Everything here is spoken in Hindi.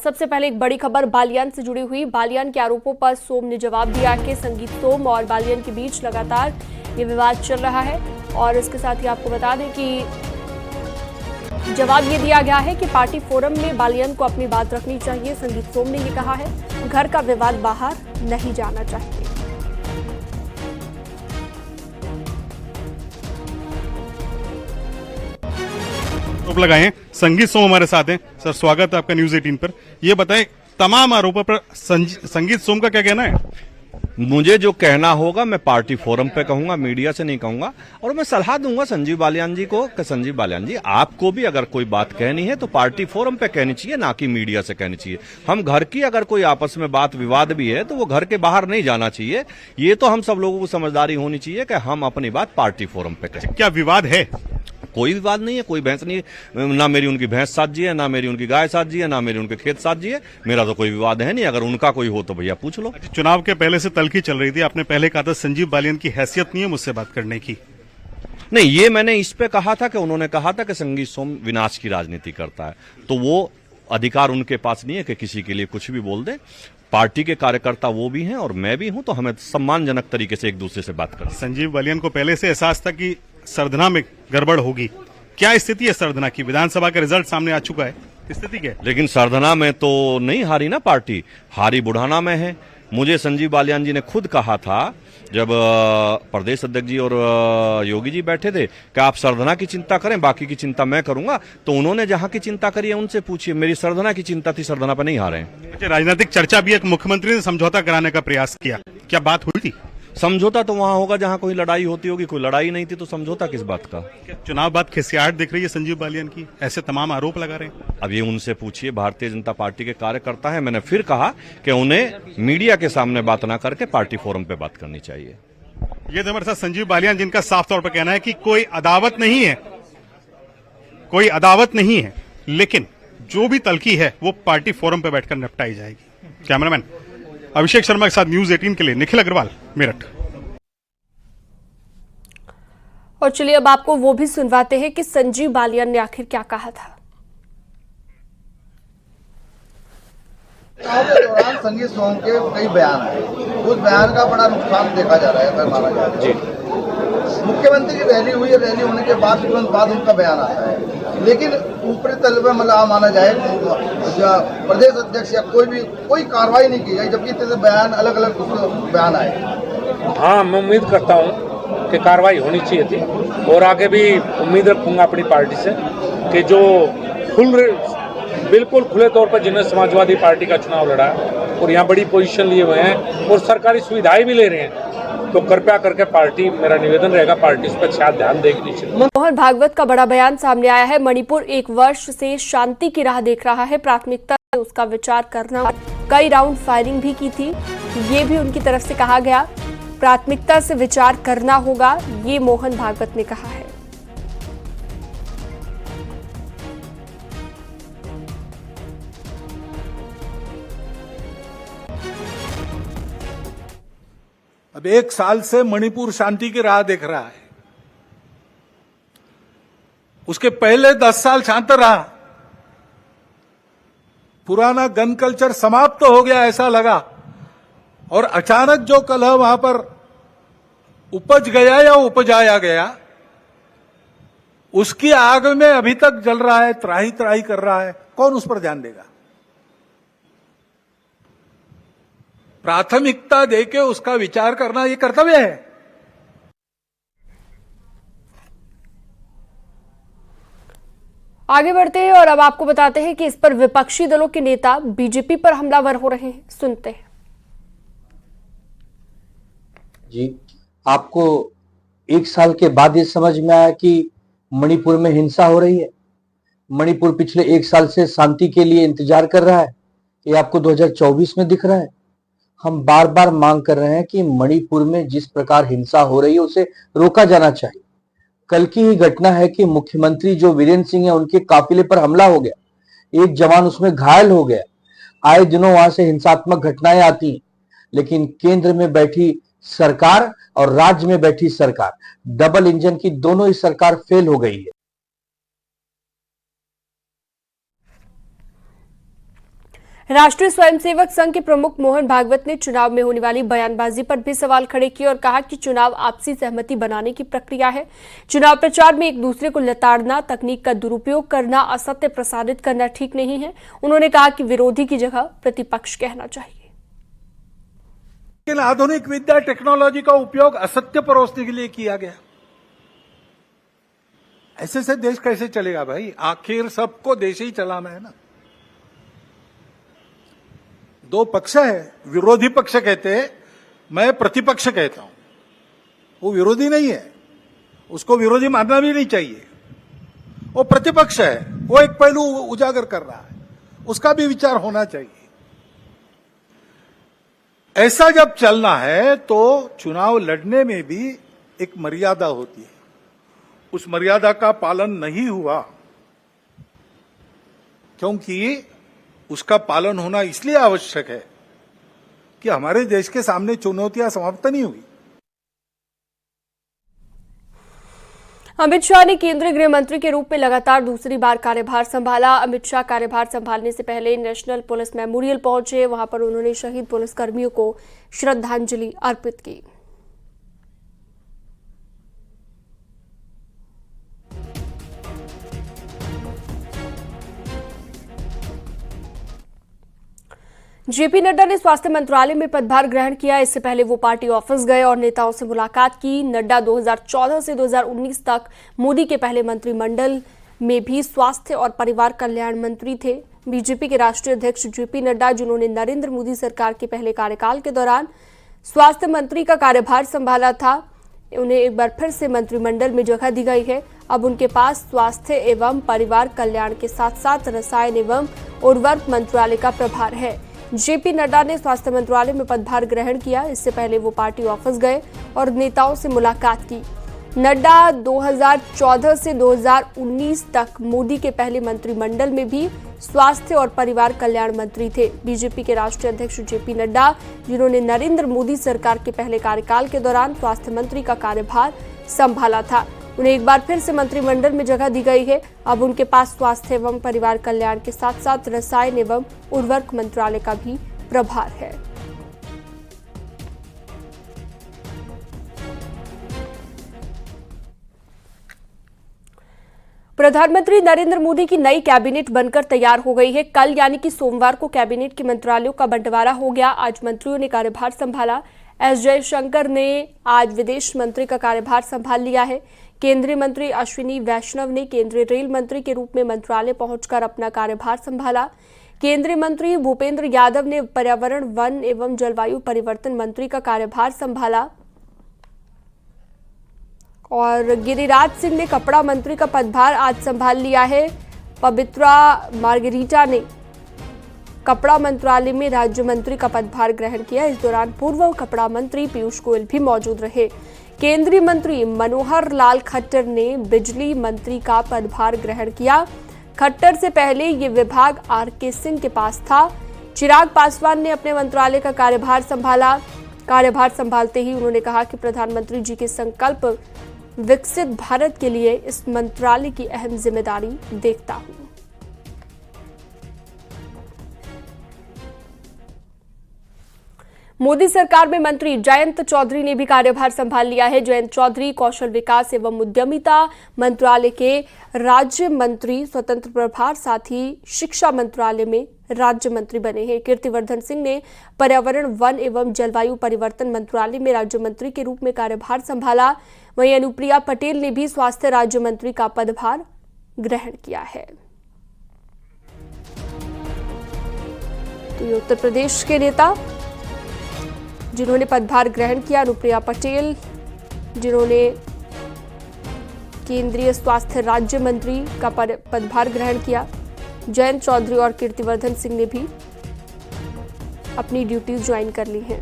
सबसे पहले एक बड़ी खबर बालियान से जुड़ी हुई। बालियान के आरोपों पर सोम ने जवाब दिया कि संगीत सोम और बालियान के बीच लगातार ये विवाद चल रहा है। और इसके साथ ही आपको बता दें कि जवाब ये दिया गया है कि पार्टी फोरम में बालियान को अपनी बात रखनी चाहिए। संगीत सोम ने ये कहा है, घर का विवाद बाहर नहीं जाना चाहिए। आरोप लगाए हैं। संगीत सोम हमारे साथ हैं। सर, स्वागत है आपका न्यूज 18 पर। ये बताएं, तमाम आरोपों पर संगीत सोम का क्या कहना है? मुझे जो कहना होगा मैं पार्टी फोरम पे कहूंगा, मीडिया से नहीं कहूंगा। और मैं सलाह दूंगा संजीव बालियान जी को कि संजीव बालियान जी, आपको भी अगर कोई बात कहनी है तो पार्टी फोरम पे कहनी चाहिए, ना कि मीडिया से कहनी चाहिए। हम घर की अगर कोई आपस में बात विवाद भी है तो वो घर के बाहर नहीं जाना चाहिए। ये तो हम सब लोगों को समझदारी होनी चाहिए कि हम अपनी बात पार्टी फोरम पे कहें। क्या विवाद है? कोई विवाद नहीं है, कोई भैंस नहीं है। ना मेरी उनकी भैंस साझी है, ना मेरी उनकी गाय साझी है, ना मेरी उनके खेत साझी है। मेरा तो कोई विवाद है नहीं। अगर उनका कोई हो तो भैया पूछ लो। चुनाव के पहले से तल्खी चल रही थी, आपने पहले कहा था संजीव बालियान की हैसियत नहीं है मुझसे बात करने की। नहीं, ये मैंने इस पे कहा था कि उन्होंने कहा था कि संगीत सोम विनाश की राजनीति करता है, तो वो अधिकार उनके पास नहीं है कि किसी के लिए कुछ भी बोल दे। पार्टी के कार्यकर्ता वो भी हैं और मैं भी हूं, तो हमें सम्मानजनक तरीके से एक दूसरे से बात करनी। संजीव बालियान को पहले से एहसास था कि सरधना में गड़बड़ होगी। क्या स्थिति है सरधना की? विधानसभा का रिजल्ट सामने आ चुका है, स्थिति क्या है? लेकिन सरधना में तो नहीं हारी ना पार्टी, हारी बुढ़ाना में है। मुझे संजीव बालियान जी ने खुद कहा था जब प्रदेश अध्यक्ष जी और योगी जी बैठे थे कि आप सरधना की चिंता करें, बाकी की चिंता मैं करूंगा। तो उन्होंने जहां की चिंता करी है उनसे पूछिए। मेरी सरधना की चिंता थी, सरधना पर नहीं हारे हैं। अच्छा, राजनीतिक चर्चा भी, एक मुख्यमंत्री ने समझौता कराने का प्रयास किया, क्या बात हुई थी? समझौता तो वहां होगा जहां कोई लड़ाई होती होगी, कोई लड़ाई नहीं थी तो समझौता किस बात का? चुनाव बाद खिसियाहट दिख रही है संजीव बालियान की, ऐसे तमाम आरोप लगा रहे हैं। अब ये उनसे पूछिए, भारतीय जनता पार्टी के कार्यकर्ता है। मैंने फिर कहा कि उन्हें मीडिया के सामने बात ना करके पार्टी फोरम पे बात करनी चाहिए। ये तो हमारे साथ संजीव बालियान, जिनका साफ तौर पर कहना है कि कोई अदावत नहीं है, कोई अदावत नहीं है, लेकिन जो भी तल्खी है वो पार्टी फोरम पे बैठकर निपटाई जाएगी। कैमरामैन अभिषेक शर्मा के साथ न्यूज 18 के लिए निखिल अग्रवाल, मेरठ। और चलिए अब आपको वो भी सुनवाते हैं कि संजीव बालियान ने आखिर क्या कहा था। चुनाव के दौरान संगीत सोम के कई बयान आए, उस बयान का बड़ा नुकसान देखा जा रहा है अगर माना जाए। मुख्यमंत्री की रैली हुई, रैली होने के बाद तुरंत बाद उनका बयान आता है, लेकिन ऊपरी तल पर मतलब माना जाए प्रदेश अध्यक्ष या कोई कार्रवाई नहीं की गई, जबकि इतने बयान अलग अलग बयान आए। हाँ, मैं उम्मीद करता हूँ कि कार्रवाई होनी चाहिए थी और आगे भी उम्मीद रखूंगा अपनी पार्टी से कि जो बिल्कुल खुले तौर पर जिन्होंने समाजवादी पार्टी का चुनाव लड़ा और यहाँ बड़ी पोजीशन लिए हुए हैं और सरकारी सुविधाएं भी ले रहे हैं, तो कृपया करके पार्टी, मेरा निवेदन रहेगा पार्टी इस पर शायद ध्यान देगी। मोहन भागवत का बड़ा बयान सामने आया है। मणिपुर 1 वर्ष से शांति की राह देख रहा है, प्राथमिकता से उसका विचार करना। कई राउंड फायरिंग भी की थी, ये भी उनकी तरफ से कहा गया। प्राथमिकता से विचार करना होगा, ये मोहन भागवत ने कहा है। अब 1 साल से मणिपुर शांति की राह देख रहा है। उसके पहले 10 साल शांत रहा। पुराना गन कल्चर समाप्त तो हो गया ऐसा लगा, और अचानक जो कलह वहां पर उपज गया या उपजाया गया, उसकी आग में अभी तक जल रहा है, त्राही त्राही कर रहा है। कौन उस पर ध्यान देगा? प्राथमिकता देके उसका विचार करना ये कर्तव्य है। आगे बढ़ते हैं और अब आपको बताते हैं कि इस पर विपक्षी दलों के नेता बीजेपी पर हमलावर हो रहे हैं। सुनते हैं। जी, आपको 1 साल के बाद ये समझ में आया कि मणिपुर में हिंसा हो रही है? मणिपुर पिछले 1 साल से शांति के लिए इंतजार कर रहा है, ये आपको 2024 में दिख रहा है? हम बार बार मांग कर रहे हैं कि मणिपुर में जिस प्रकार हिंसा हो रही है उसे रोका जाना चाहिए। कल की ही घटना है कि मुख्यमंत्री जो वीरेंद्र सिंह है, उनके काफिले पर हमला हो गया, एक जवान उसमें घायल हो गया। आए दिनों वहां से हिंसात्मक घटनाएं आती हैं, लेकिन केंद्र में बैठी सरकार और राज्य में बैठी सरकार, डबल इंजन की दोनों ही सरकार फेल हो गई है। राष्ट्रीय स्वयंसेवक संघ के प्रमुख मोहन भागवत ने चुनाव में होने वाली बयानबाजी पर भी सवाल खड़े किए और कहा कि चुनाव आपसी सहमति बनाने की प्रक्रिया है। चुनाव प्रचार में एक दूसरे को लताड़ना, तकनीक का दुरुपयोग करना, असत्य प्रसारित करना ठीक नहीं है। उन्होंने कहा कि विरोधी की जगह प्रतिपक्ष कहना चाहिए। लेकिन आधुनिक विद्या टेक्नोलॉजी का उपयोग असत्य परोसने के लिए किया गया। ऐसे से देश कैसे चलेगा भाई? आखिर सबको देश ही चलाना है ना। दो पक्ष है, विरोधी पक्ष कहते हैं, मैं प्रतिपक्ष कहता हूं। वो विरोधी नहीं है, उसको विरोधी मानना भी नहीं चाहिए। वो प्रतिपक्ष है, वो एक पहलू उजागर कर रहा है, उसका भी विचार होना चाहिए। ऐसा जब चलना है तो चुनाव लड़ने में भी एक मर्यादा होती है। उस मर्यादा का पालन नहीं हुआ, क्योंकि उसका पालन होना इसलिए आवश्यक है कि हमारे देश के सामने चुनौतियां समाप्त नहीं हुई। अमित शाह ने केंद्रीय गृह मंत्री के रूप में लगातार दूसरी बार कार्यभार संभाला। अमित शाह कार्यभार संभालने से पहले नेशनल पुलिस मेमोरियल पहुंचे। वहां पर उन्होंने शहीद पुलिसकर्मियों को श्रद्धांजलि अर्पित की। जेपी नड्डा ने स्वास्थ्य मंत्रालय में पदभार ग्रहण किया। इससे पहले वो पार्टी ऑफिस गए और नेताओं से मुलाकात की। नड्डा 2014 से 2019 तक मोदी के पहले मंत्रिमंडल में भी स्वास्थ्य और परिवार कल्याण मंत्री थे। बीजेपी के राष्ट्रीय अध्यक्ष जेपी नड्डा, जिन्होंने नरेंद्र मोदी सरकार के पहले कार्यकाल के दौरान स्वास्थ्य मंत्री का कार्यभार संभाला था, उन्हें एक बार फिर से मंत्रिमंडल में जगह दी गई है। अब उनके पास स्वास्थ्य एवं परिवार कल्याण के साथ साथ रसायन एवं उर्वरक मंत्रालय का प्रभार है। जेपी नड्डा ने स्वास्थ्य मंत्रालय में पदभार ग्रहण किया। इससे पहले वो पार्टी ऑफिस गए और नेताओं से मुलाकात की। नड्डा 2014 से 2019 तक मोदी के पहले मंत्रिमंडल में भी स्वास्थ्य और परिवार कल्याण मंत्री थे। बीजेपी के राष्ट्रीय अध्यक्ष जेपी नड्डा, जिन्होंने नरेंद्र मोदी सरकार के पहले कार्यकाल के दौरान स्वास्थ्य मंत्री का कार्यभार संभाला था, उन्हें एक बार फिर से मंत्रिमंडल में जगह दी गई है। अब उनके पास स्वास्थ्य एवं परिवार कल्याण के साथ साथ रसायन एवं उर्वरक मंत्रालय का भी प्रभार है। प्रधानमंत्री नरेंद्र मोदी की नई कैबिनेट बनकर तैयार हो गई है। कल यानी कि सोमवार को कैबिनेट के मंत्रालयों का बंटवारा हो गया। आज मंत्रियों ने कार्यभार संभाला। एस जयशंकर ने आज विदेश मंत्री का कार्यभार संभाल लिया है। केंद्रीय मंत्री अश्विनी वैष्णव ने केंद्रीय रेल मंत्री के रूप में मंत्रालय पहुंचकर अपना कार्यभार संभाला। केंद्रीय मंत्री भूपेंद्र यादव ने पर्यावरण, वन एवं जलवायु परिवर्तन मंत्री का कार्यभार संभाला और गिरिराज सिंह ने कपड़ा मंत्री का पदभार आज संभाल लिया है। पवित्रा मार्गरीटा ने कपड़ा मंत्रालय में राज्य मंत्री का पदभार ग्रहण किया। इस दौरान पूर्व कपड़ा मंत्री पीयूष गोयल भी मौजूद रहे। केंद्रीय मंत्री मनोहर लाल खट्टर ने बिजली मंत्री का पदभार ग्रहण किया। खट्टर से पहले ये विभाग आर.के. सिंह के पास था। चिराग पासवान ने अपने मंत्रालय का कार्यभार संभाला। कार्यभार संभालते ही उन्होंने कहा कि प्रधानमंत्री जी के संकल्प विकसित भारत के लिए इस मंत्रालय की अहम जिम्मेदारी देखता हूं। मोदी सरकार में मंत्री जयंत चौधरी ने भी कार्यभार संभाल लिया है। जयंत चौधरी कौशल विकास एवं उद्यमिता मंत्रालय के राज्य मंत्री स्वतंत्र प्रभार, साथ ही शिक्षा मंत्रालय में राज्य मंत्री बने हैं। कीर्तिवर्धन सिंह ने पर्यावरण, वन एवं जलवायु परिवर्तन मंत्रालय में राज्य मंत्री के रूप में कार्यभार संभाला। वहीं अनुप्रिया पटेल ने भी स्वास्थ्य राज्य मंत्री का पदभार ग्रहण किया है। तो ये उत्तर प्रदेश के नेता जिन्होंने पदभार ग्रहण किया, अनुप्रिया पटेल जिन्होंने केंद्रीय स्वास्थ्य राज्य मंत्री का पदभार ग्रहण किया, जयंत चौधरी और कीर्तिवर्धन सिंह ने भी अपनी ड्यूटीज ज्वाइन कर ली हैं।